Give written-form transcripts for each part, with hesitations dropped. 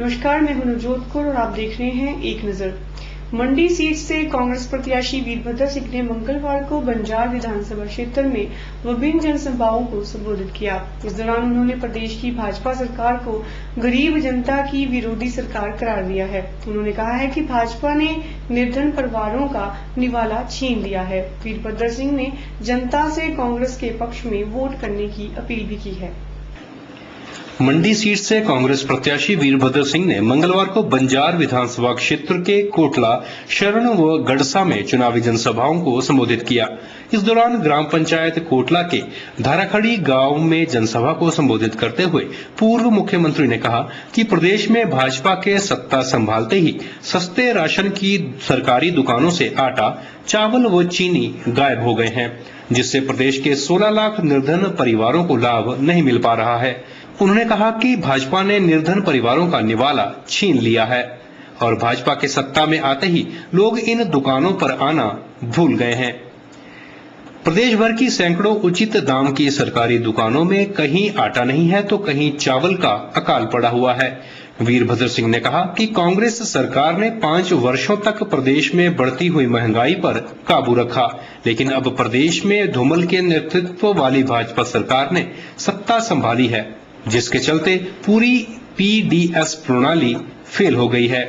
नमस्कार, मैं हूं नवजोत कौर और आप देख रहे हैं एक नजर। मंडी सीट से कांग्रेस प्रत्याशी वीरभद्र सिंह ने मंगलवार को बंजार विधानसभा क्षेत्र में विभिन्न जनसभाओं को संबोधित किया। इस दौरान उन्होंने प्रदेश की भाजपा सरकार को गरीब जनता की विरोधी सरकार करार दिया है। उन्होंने कहा है कि भाजपा ने निर्धन परिवारों का निवाला छीन लिया है। वीरभद्र सिंह ने जनता से कांग्रेस के पक्ष में वोट करने की अपील भी की है। मंडी सीट से कांग्रेस प्रत्याशी वीरभद्र सिंह ने मंगलवार को बंजार विधानसभा क्षेत्र के कोटला, शरण व गड़सा में चुनावी जनसभाओं को संबोधित किया। इस दौरान ग्राम पंचायत कोटला के धाराखड़ी गांव में जनसभा को संबोधित करते हुए पूर्व मुख्यमंत्री ने कहा कि प्रदेश में भाजपा के सत्ता संभालते ही सस्ते राशन की सरकारी दुकानों से आटा, चावल व चीनी गायब हो गए हैं, जिससे प्रदेश के 16 लाख निर्धन परिवारों को लाभ नहीं मिल पा रहा है। उन्होंने कहा कि भाजपा ने निर्धन परिवारों का निवाला छीन लिया है और भाजपा के सत्ता में आते ही लोग इन दुकानों पर आना भूल गए हैं। प्रदेश भर की सैकड़ों उचित दाम की सरकारी दुकानों में कहीं आटा नहीं है तो कहीं चावल का अकाल पड़ा हुआ है। वीरभद्र सिंह ने कहा कि कांग्रेस सरकार ने 5 वर्षों तक प्रदेश में बढ़ती हुई महंगाई पर काबू रखा, लेकिन अब प्रदेश में धूमल के नेतृत्व वाली भाजपा सरकार ने सत्ता संभाली है, जिसके चलते पूरी पीडीएस प्रणाली फेल हो गई है।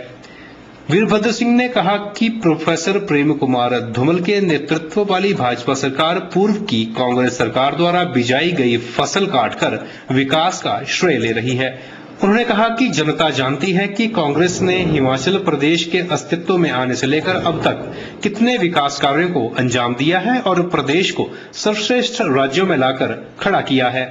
वीरभद्र सिंह ने कहा कि प्रोफेसर प्रेम कुमार धूमल के नेतृत्व वाली भाजपा सरकार पूर्व की कांग्रेस सरकार द्वारा बिजाई गई फसल काटकर विकास का श्रेय ले रही है। उन्होंने कहा कि जनता जानती है कि कांग्रेस ने हिमाचल प्रदेश के अस्तित्व में आने से लेकर अब तक कितने विकास कार्यों को अंजाम दिया है और प्रदेश को सर्वश्रेष्ठ राज्यों में लाकर खड़ा किया है।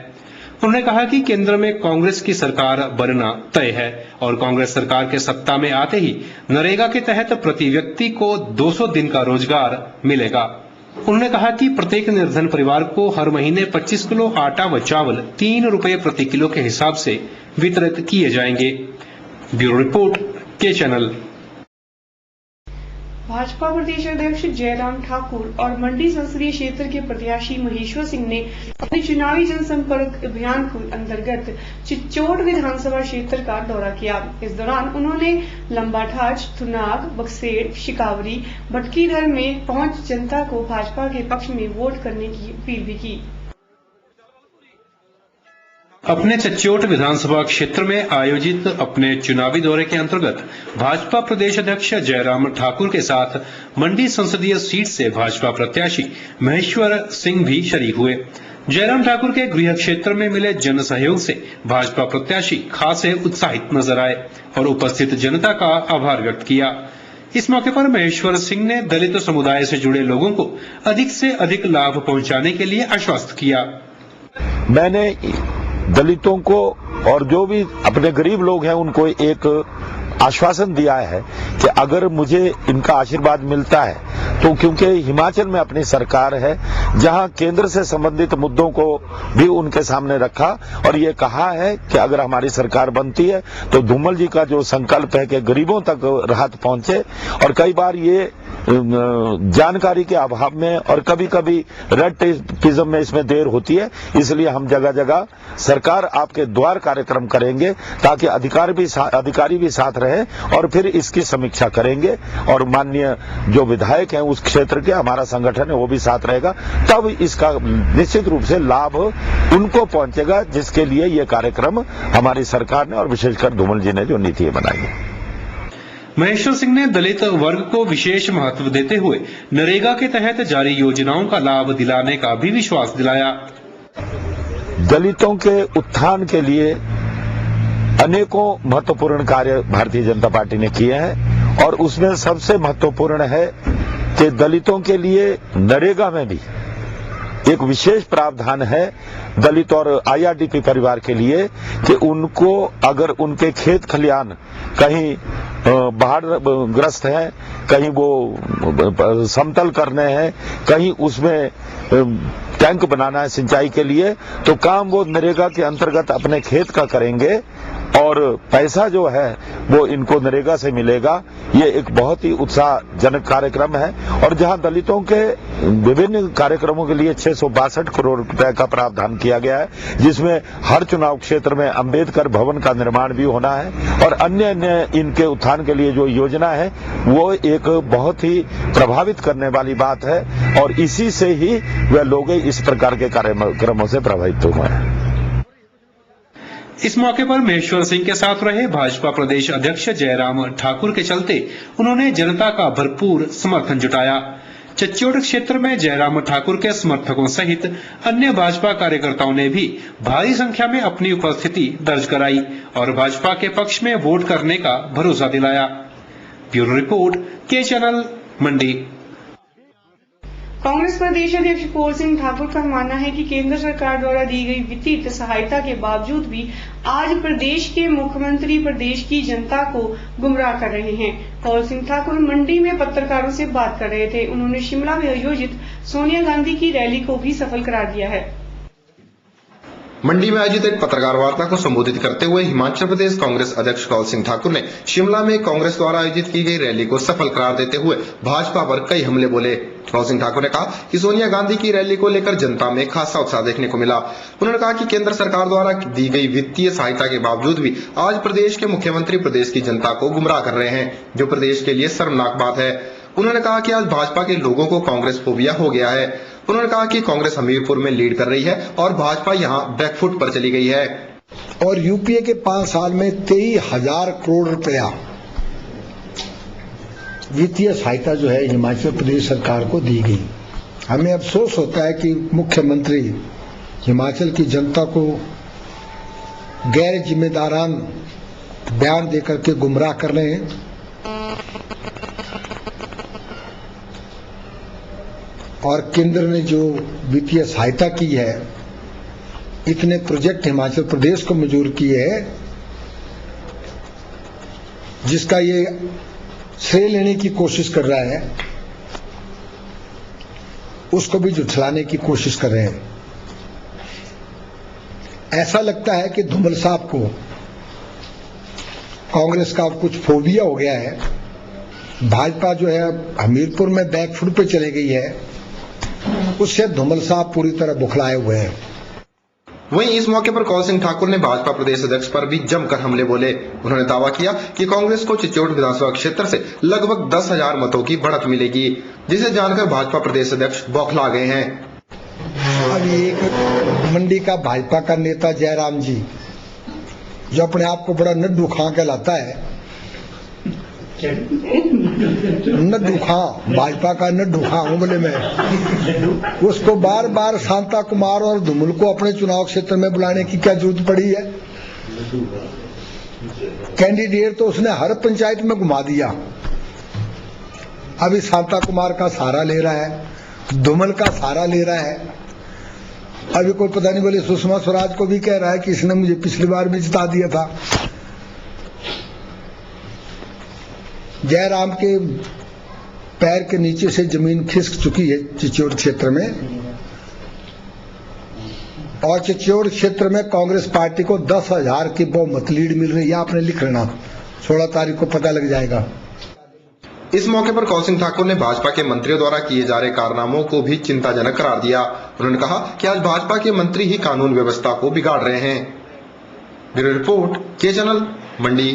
उन्होंने कहा कि केंद्र में कांग्रेस की सरकार बनना तय है और कांग्रेस सरकार के सत्ता में आते ही नरेगा के तहत प्रति व्यक्ति को 200 दिन का रोजगार मिलेगा। उन्होंने कहा कि प्रत्येक निर्धन परिवार को हर महीने 25 किलो आटा व चावल 3 रुपए प्रति किलो के हिसाब से वितरित किए जाएंगे। ब्यूरो रिपोर्ट के चैनल। भाजपा प्रदेश अध्यक्ष जयराम ठाकुर और मंडी संसदीय क्षेत्र के प्रत्याशी महेश्वर सिंह ने अपने चुनावी जनसंपर्क अभियान के अंतर्गत चिच्चोट विधानसभा क्षेत्र का दौरा किया। इस दौरान उन्होंने लंबाठाच, थुनाग, बक्सेड़, शिकावरी, भटकीधर में पहुंच जनता को भाजपा के पक्ष में वोट करने की अपील भी की। अपने चिच्चोट विधानसभा क्षेत्र में आयोजित अपने चुनावी दौरे के अंतर्गत भाजपा प्रदेश अध्यक्ष जयराम ठाकुर के साथ मंडी संसदीय सीट से भाजपा प्रत्याशी महेश्वर सिंह भी शरीक हुए। जयराम ठाकुर के गृह क्षेत्र में मिले जन सहयोग से भाजपा प्रत्याशी खासे उत्साहित नजर आए और उपस्थित जनता का आभार व्यक्त किया। इस मौके पर महेश्वर सिंह ने दलित समुदाय से जुड़े लोगों को अधिक से अधिक लाभ पहुंचाने के लिए आश्वस्त किया। मैंने दलितों को और जो भी अपने गरीब लोग हैं उनको एक आश्वासन दिया है कि अगर मुझे इनका आशीर्वाद मिलता है तो, क्योंकि हिमाचल में अपनी सरकार है जहां केंद्र से संबंधित मुद्दों को भी उनके सामने रखा और ये कहा है कि अगर हमारी सरकार बनती है तो धूमल जी का जो संकल्प है कि गरीबों तक राहत पहुंचे, और कई बार ये जानकारी के अभाव में और कभी कभी रेड टेपिज्म में इसमें देर होती है, इसलिए हम जगह जगह सरकार आपके द्वार कार्यक्रम करेंगे ताकि अधिकारी भी साथ रहे और फिर इसकी समीक्षा करेंगे और माननीय जो विधायक हैं उस क्षेत्र के, हमारा संगठन है वो भी साथ रहेगा, तब इसका निश्चित रूप से लाभ उनको पहुंचेगा जिसके लिए ये कार्यक्रम हमारी सरकार ने और विशेषकर धूमल जी ने जो नीति बनाई है। महेश्वर सिंह ने दलित वर्ग को विशेष महत्व देते हुए नरेगा के तहत जारी योजनाओं का लाभ दिलाने का भी विश्वास दिलाया। दलितों के उत्थान के लिए अनेकों महत्वपूर्ण कार्य भारतीय जनता पार्टी ने किए हैं और उसमें सबसे महत्वपूर्ण है कि दलितों के लिए नरेगा में भी एक विशेष प्रावधान है दलित और आईआरडीपी परिवार के लिए कि उनको अगर उनके खेत खलियान कहीं बाढ़ ग्रस्त है, कहीं वो समतल करने हैं, कहीं उसमें टैंक बनाना है सिंचाई के लिए, तो काम वो नरेगा के अंतर्गत अपने खेत का करेंगे और पैसा जो है वो इनको नरेगा से मिलेगा। ये एक बहुत ही उत्साहजनक कार्यक्रम है और जहां दलितों के विभिन्न कार्यक्रमों के लिए 662 करोड़ रुपए का प्रावधान किया गया है, जिसमें हर चुनाव क्षेत्र में अंबेडकर भवन का निर्माण भी होना है और अन्य इनके उत्थान के लिए जो योजना है वो एक बहुत ही प्रभावित करने वाली बात है और इसी से ही वह लोग इस प्रकार के कार्यक्रमों से प्रभावित हुए हैं। इस मौके पर महेश्वर सिंह के साथ रहे भाजपा प्रदेश अध्यक्ष जयराम ठाकुर के चलते उन्होंने जनता का भरपूर समर्थन जुटाया। चच्योड़ क्षेत्र में जयराम ठाकुर के समर्थकों सहित अन्य भाजपा कार्यकर्ताओं ने भी भारी संख्या में अपनी उपस्थिति दर्ज कराई और भाजपा के पक्ष में वोट करने का भरोसा दिलाया। ब्यूरो रिपोर्ट, के चैनल, मंडी। कांग्रेस प्रदेश अध्यक्ष कौल सिंह ठाकुर का मानना है कि केंद्र सरकार द्वारा दी गई वित्तीय सहायता के बावजूद भी आज प्रदेश के मुख्यमंत्री प्रदेश की जनता को गुमराह कर रहे हैं। कौल सिंह ठाकुर मंडी में पत्रकारों से बात कर रहे थे। उन्होंने शिमला में आयोजित सोनिया गांधी की रैली को भी सफल करार दिया है। मंडी में आयोजित एक पत्रकार वार्ता को संबोधित करते हुए हिमाचल प्रदेश कांग्रेस अध्यक्ष कौल सिंह ठाकुर ने शिमला में कांग्रेस द्वारा आयोजित की गई रैली को सफल करार देते हुए भाजपा पर कई हमले बोले। कौल सिंह ठाकुर ने कहा कि सोनिया गांधी की रैली को लेकर जनता में खासा उत्साह देखने को मिला। उन्होंने कहा कि केंद्र सरकार द्वारा दी गई वित्तीय सहायता के बावजूद भी आज प्रदेश के मुख्यमंत्री प्रदेश की जनता को गुमराह कर रहे हैं, जो प्रदेश के लिए शर्मनाक बात है। उन्होंने कहा कि आज भाजपा के लोगों को कांग्रेस फोबिया हो गया है। उन्होंने कहा कि कांग्रेस हमीरपुर में लीड कर रही है और भाजपा यहां बैकफुट पर चली गई है। और यूपीए के 5 साल में 23,000 करोड़ रुपया वित्तीय सहायता जो है हिमाचल प्रदेश सरकार को दी गई। हमें अफसोस होता है कि मुख्यमंत्री हिमाचल की जनता को गैर जिम्मेदारान बयान देकर के गुमराह कर रहे हैं। और केंद्र ने जो वित्तीय सहायता की है, इतने प्रोजेक्ट हिमाचल प्रदेश को मंजूर किए हैं, जिसका ये श्रेय लेने की कोशिश कर रहा है, उसको भी झुठलाने की कोशिश कर रहे हैं। ऐसा लगता है कि धूमल साहब को कांग्रेस का कुछ फोबिया हो गया है। भाजपा जो है हमीरपुर में बैकफुट पे चली गई है, उससे धूमल साहब पूरी तरह बुखलाए हुए हैं। वहीं इस मौके पर कौल सिंह ठाकुर ने भाजपा प्रदेश अध्यक्ष पर भी जमकर हमले बोले। उन्होंने दावा किया कि कांग्रेस को चिच्योड़ विधानसभा क्षेत्र से लगभग 10,000 मतों की बढ़त मिलेगी, जिसे जानकर भाजपा प्रदेश अध्यक्ष बौखला गए हैं। अब एक मंडी का भाजपा का नेता जयराम जी, जो अपने आप को बड़ा नड्डू खां कहलाता है, नड्डू खां, भाजपा का नड्डू खां हूं बोले मैं, उसको बार बार शांता कुमार और धूमल को अपने चुनाव क्षेत्र में बुलाने की क्या जरूरत पड़ी है? कैंडिडेट तो उसने हर पंचायत में घुमा दिया। अभी शांता कुमार का सहारा ले रहा है, धूमल का सहारा ले रहा है। अभी कोई पता नहीं बोले सुषमा स्वराज को भी कह रहा है कि इसने मुझे पिछली बार भी जिता दिया था। जयराम के पैर के नीचे से जमीन खिसक चुकी है चिच्योड़ क्षेत्र में, और चिच्योड़ क्षेत्र में कांग्रेस पार्टी को 10,000 की बहुमत लीड मिल रही है। आपने लिख लेना, 16 तारीख को पता लग जाएगा। इस मौके पर कौल सिंह ठाकुर ने भाजपा के मंत्रियों द्वारा किए जा रहे कारनामों को भी चिंताजनक करार दिया। उन्होंने कहा कि आज भाजपा के मंत्री ही कानून व्यवस्था को बिगाड़ रहे हैं। ब्यूरो रिपोर्ट, के चैनल, मंडी।